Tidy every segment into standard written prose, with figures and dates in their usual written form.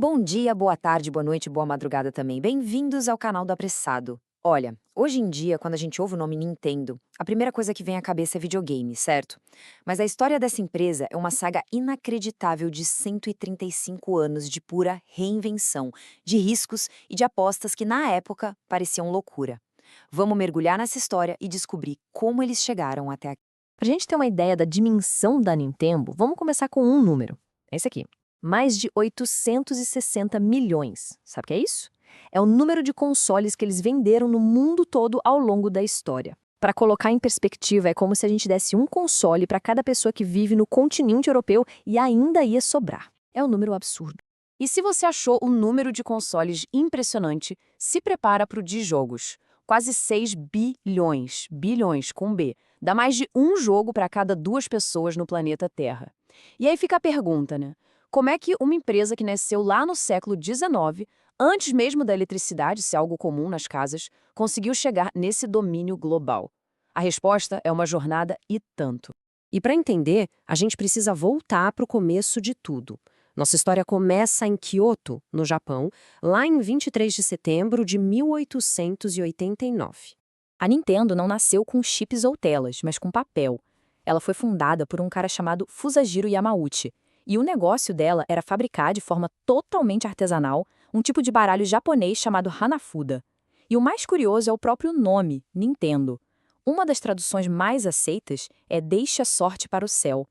Bom dia, boa tarde, boa noite, boa madrugada também. Bem-vindos ao canal do Apressado. Olha, hoje em dia, quando a gente ouve o nome Nintendo, a primeira coisa que vem à cabeça é videogame, certo? Mas a história dessa empresa é uma saga inacreditável de 135 anos de pura reinvenção, de riscos e de apostas que, na época, pareciam loucura. Vamos mergulhar nessa história e descobrir como eles chegaram até aqui. Para a gente ter uma ideia da dimensão da Nintendo, vamos começar com um número. É esse aqui. Mais de 860 milhões. Sabe o que é isso? É o número de consoles que eles venderam no mundo todo ao longo da história. Para colocar em perspectiva, é como se a gente desse um console para cada pessoa que vive no continente europeu e ainda ia sobrar. É um número absurdo. E se você achou o número de consoles impressionante, se prepara para o de jogos. Quase 6 bilhões, bilhões com B, dá mais de um jogo para cada duas pessoas no planeta Terra. E aí fica a pergunta, né? Como é que uma empresa que nasceu lá no século XIX, antes mesmo da eletricidade ser algo comum nas casas, conseguiu chegar nesse domínio global? A resposta é uma jornada e tanto. E para entender, a gente precisa voltar para o começo de tudo. Nossa história começa em Kyoto, no Japão, lá em 23 de setembro de 1889. A Nintendo não nasceu com chips ou telas, mas com papel. Ela foi fundada por um cara chamado Fusajiro Yamauchi, e o negócio dela era fabricar de forma totalmente artesanal um tipo de baralho japonês chamado Hanafuda. E o mais curioso é o próprio nome, Nintendo. Uma das traduções mais aceitas é "deixe a sorte para o céu".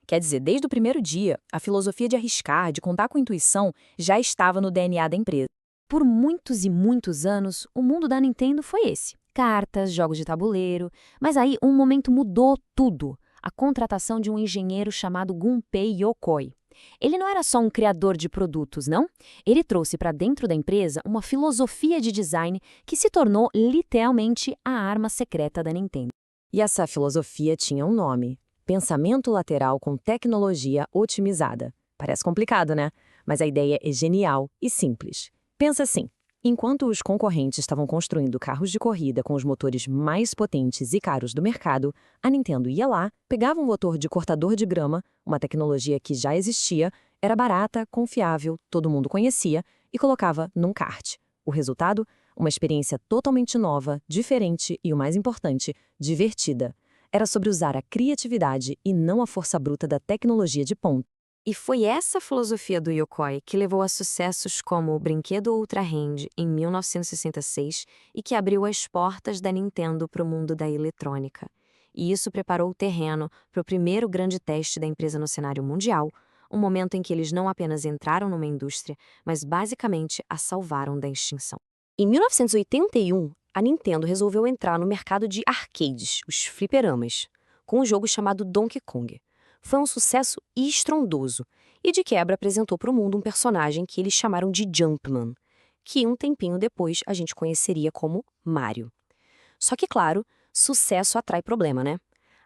Quer dizer, desde o primeiro dia, a filosofia de arriscar, de contar com intuição, já estava no DNA da empresa. Por muitos e muitos anos, o mundo da Nintendo foi esse. Cartas, jogos de tabuleiro. Mas aí um momento mudou tudo. A contratação de um engenheiro chamado Gunpei Yokoi. Ele não era só um criador de produtos, não. Ele trouxe para dentro da empresa uma filosofia de design que se tornou literalmente a arma secreta da Nintendo. E essa filosofia tinha um nome: pensamento lateral com tecnologia otimizada. Parece complicado, né? Mas a ideia é genial e simples. Pensa assim: enquanto os concorrentes estavam construindo carros de corrida com os motores mais potentes e caros do mercado, a Nintendo ia lá, pegava um motor de cortador de grama, uma tecnologia que já existia, era barata, confiável, todo mundo conhecia, e colocava num kart. O resultado? Uma experiência totalmente nova, diferente e, o mais importante, divertida. Era sobre usar a criatividade e não a força bruta da tecnologia de ponta. E foi essa filosofia do Yokoi que levou a sucessos como o brinquedo Ultra Hand em 1966 e que abriu as portas da Nintendo para o mundo da eletrônica. E isso preparou o terreno para o primeiro grande teste da empresa no cenário mundial, um momento em que eles não apenas entraram numa indústria, mas basicamente a salvaram da extinção. Em 1981, a Nintendo resolveu entrar no mercado de arcades, os fliperamas, com um jogo chamado Donkey Kong. Foi um sucesso estrondoso e, de quebra, apresentou para o mundo um personagem que eles chamaram de Jumpman, que um tempinho depois a gente conheceria como Mario. Só que, claro, sucesso atrai problema, né?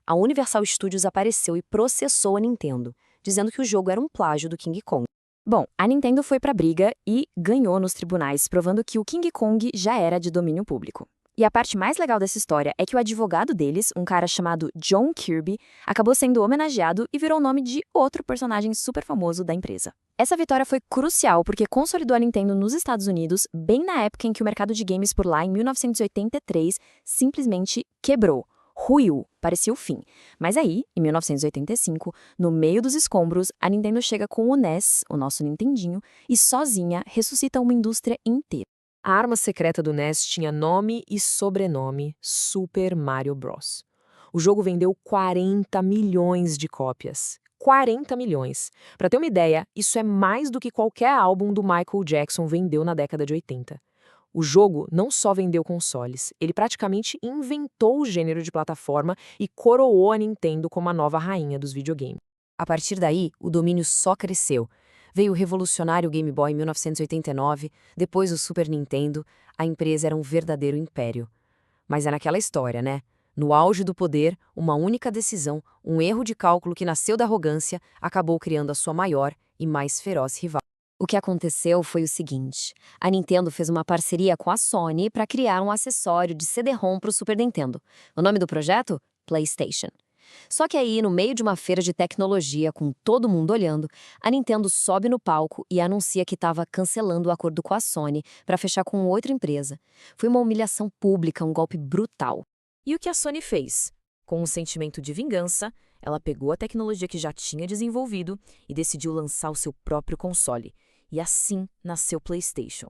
A Universal Studios apareceu e processou a Nintendo, dizendo que o jogo era um plágio do King Kong. Bom, a Nintendo foi pra briga e ganhou nos tribunais, provando que o King Kong já era de domínio público. E a parte mais legal dessa história é que o advogado deles, um cara chamado John Kirby, acabou sendo homenageado e virou o nome de outro personagem super famoso da empresa. Essa vitória foi crucial porque consolidou a Nintendo nos Estados Unidos, bem na época em que o mercado de games por lá, em 1983, simplesmente quebrou. Ruiu, parecia o fim. Mas aí, em 1985, no meio dos escombros, a Nintendo chega com o NES, o nosso Nintendinho, e sozinha ressuscita uma indústria inteira. A arma secreta do NES tinha nome e sobrenome: Super Mario Bros. O jogo vendeu 40 milhões de cópias. 40 milhões. Para ter uma ideia, isso é mais do que qualquer álbum do Michael Jackson vendeu na década de 80. O jogo não só vendeu consoles, ele praticamente inventou o gênero de plataforma e coroou a Nintendo como a nova rainha dos videogames. A partir daí, o domínio só cresceu. Veio o revolucionário Game Boy em 1989, depois o Super Nintendo, a empresa era um verdadeiro império. Mas é naquela história, né? No auge do poder, uma única decisão, um erro de cálculo que nasceu da arrogância, acabou criando a sua maior e mais feroz rival. O que aconteceu foi o seguinte: a Nintendo fez uma parceria com a Sony para criar um acessório de CD-ROM para o Super Nintendo. O nome do projeto? PlayStation. Só que aí, no meio de uma feira de tecnologia, com todo mundo olhando, a Nintendo sobe no palco e anuncia que estava cancelando o acordo com a Sony para fechar com outra empresa. Foi uma humilhação pública, um golpe brutal. E o que a Sony fez? Com um sentimento de vingança, ela pegou a tecnologia que já tinha desenvolvido e decidiu lançar o seu próprio console. E assim nasceu o PlayStation.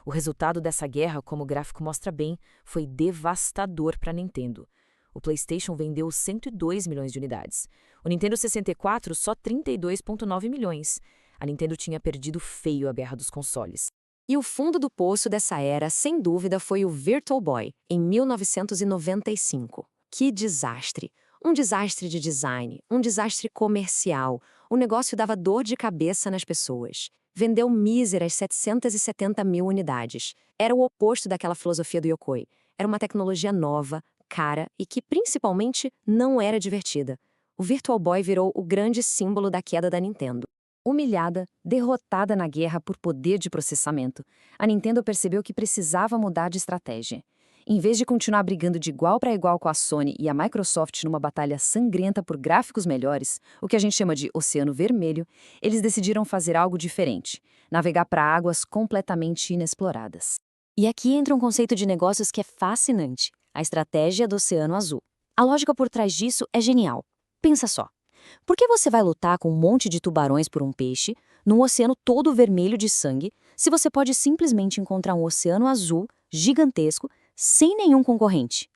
O resultado dessa guerra, como o gráfico mostra bem, foi devastador para a Nintendo. O PlayStation vendeu 102 milhões de unidades. O Nintendo 64 só 32,9 milhões. A Nintendo tinha perdido feio a guerra dos consoles. E o fundo do poço dessa era, sem dúvida, foi o Virtual Boy, em 1995. Que desastre! Um desastre de design, um desastre comercial. O negócio dava dor de cabeça nas pessoas. Vendeu míseras 770 mil unidades. Era o oposto daquela filosofia do Yokoi. Era uma tecnologia nova, cara e que, principalmente, não era divertida. O Virtual Boy virou o grande símbolo da queda da Nintendo. Humilhada, derrotada na guerra por poder de processamento, a Nintendo percebeu que precisava mudar de estratégia. Em vez de continuar brigando de igual para igual com a Sony e a Microsoft numa batalha sangrenta por gráficos melhores, o que a gente chama de Oceano Vermelho, eles decidiram fazer algo diferente, navegar para águas completamente inexploradas. E aqui entra um conceito de negócios que é fascinante, a estratégia do Oceano Azul. A lógica por trás disso é genial. Pensa só. Por que você vai lutar com um monte de tubarões por um peixe, num oceano todo vermelho de sangue, se você pode simplesmente encontrar um oceano azul, gigantesco, sem nenhum concorrente?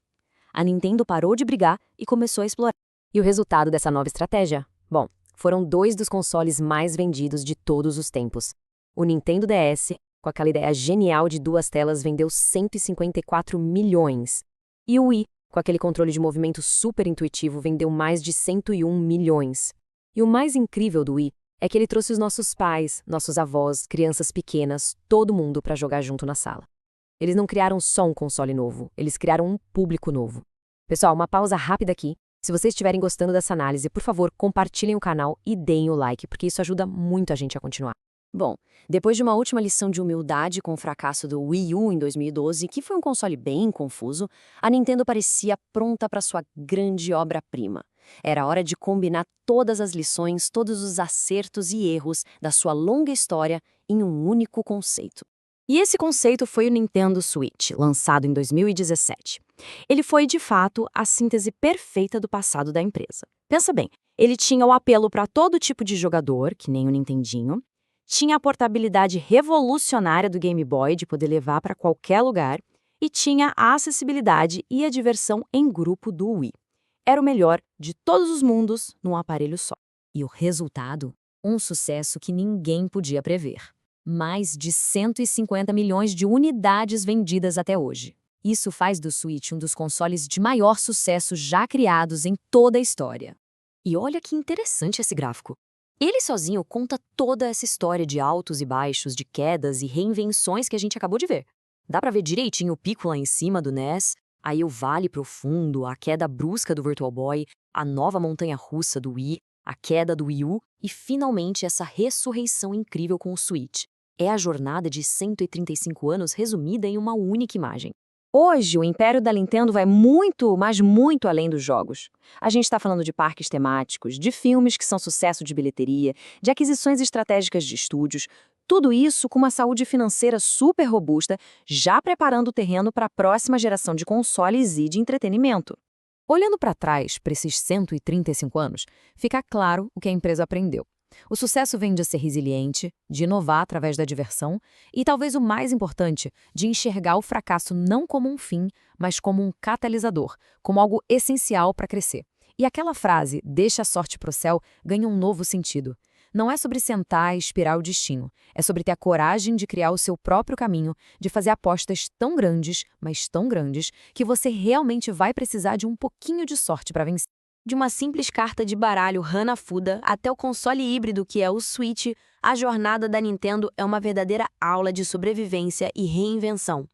A Nintendo parou de brigar e começou a explorar. E o resultado dessa nova estratégia? Bom, foram 2 dos consoles mais vendidos de todos os tempos. O Nintendo DS, com aquela ideia genial de 2 telas, vendeu 154 milhões. E o Wii, com aquele controle de movimento super intuitivo, vendeu mais de 101 milhões. E o mais incrível do Wii é que ele trouxe os nossos pais, nossos avós, crianças pequenas, todo mundo para jogar junto na sala. Eles não criaram só um console novo, eles criaram um público novo. Pessoal, uma pausa rápida aqui. Se vocês estiverem gostando dessa análise, por favor, compartilhem o canal e deem o like, porque isso ajuda muito a gente a continuar. Bom, depois de uma última lição de humildade com o fracasso do Wii U em 2012, que foi um console bem confuso, a Nintendo parecia pronta para sua grande obra-prima. Era hora de combinar todas as lições, todos os acertos e erros da sua longa história em um único conceito. E esse conceito foi o Nintendo Switch, lançado em 2017. Ele foi, de fato, a síntese perfeita do passado da empresa. Pensa bem, ele tinha o apelo para todo tipo de jogador, que nem o Nintendinho, tinha a portabilidade revolucionária do Game Boy de poder levar para qualquer lugar e tinha a acessibilidade e a diversão em grupo do Wii. Era o melhor de todos os mundos num aparelho só. E o resultado? Um sucesso que ninguém podia prever. Mais de 150 milhões de unidades vendidas até hoje. Isso faz do Switch um dos consoles de maior sucesso já criados em toda a história. E olha que interessante esse gráfico. Ele sozinho conta toda essa história de altos e baixos, de quedas e reinvenções que a gente acabou de ver. Dá pra ver direitinho o pico lá em cima do NES, aí o vale profundo, a queda brusca do Virtual Boy, a nova montanha-russa do Wii, a queda do Wii U e, finalmente, essa ressurreição incrível com o Switch. É a jornada de 135 anos resumida em uma única imagem. Hoje, o império da Nintendo vai muito, mas muito além dos jogos. A gente está falando de parques temáticos, de filmes que são sucesso de bilheteria, de aquisições estratégicas de estúdios, tudo isso com uma saúde financeira super robusta, já preparando o terreno para a próxima geração de consoles e de entretenimento. Olhando para trás, para esses 135 anos, fica claro o que a empresa aprendeu. O sucesso vem de ser resiliente, de inovar através da diversão e, talvez o mais importante, de enxergar o fracasso não como um fim, mas como um catalisador, como algo essencial para crescer. E aquela frase, deixa a sorte pro céu, ganha um novo sentido. Não é sobre sentar e esperar o destino, é sobre ter a coragem de criar o seu próprio caminho, de fazer apostas tão grandes, mas tão grandes, que você realmente vai precisar de um pouquinho de sorte para vencer. De uma simples carta de baralho Hanafuda até o console híbrido que é o Switch, a jornada da Nintendo é uma verdadeira aula de sobrevivência e reinvenção.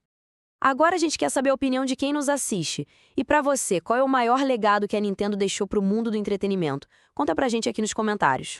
Agora a gente quer saber a opinião de quem nos assiste. E para você, qual é o maior legado que a Nintendo deixou para o mundo do entretenimento? Conta pra gente aqui nos comentários.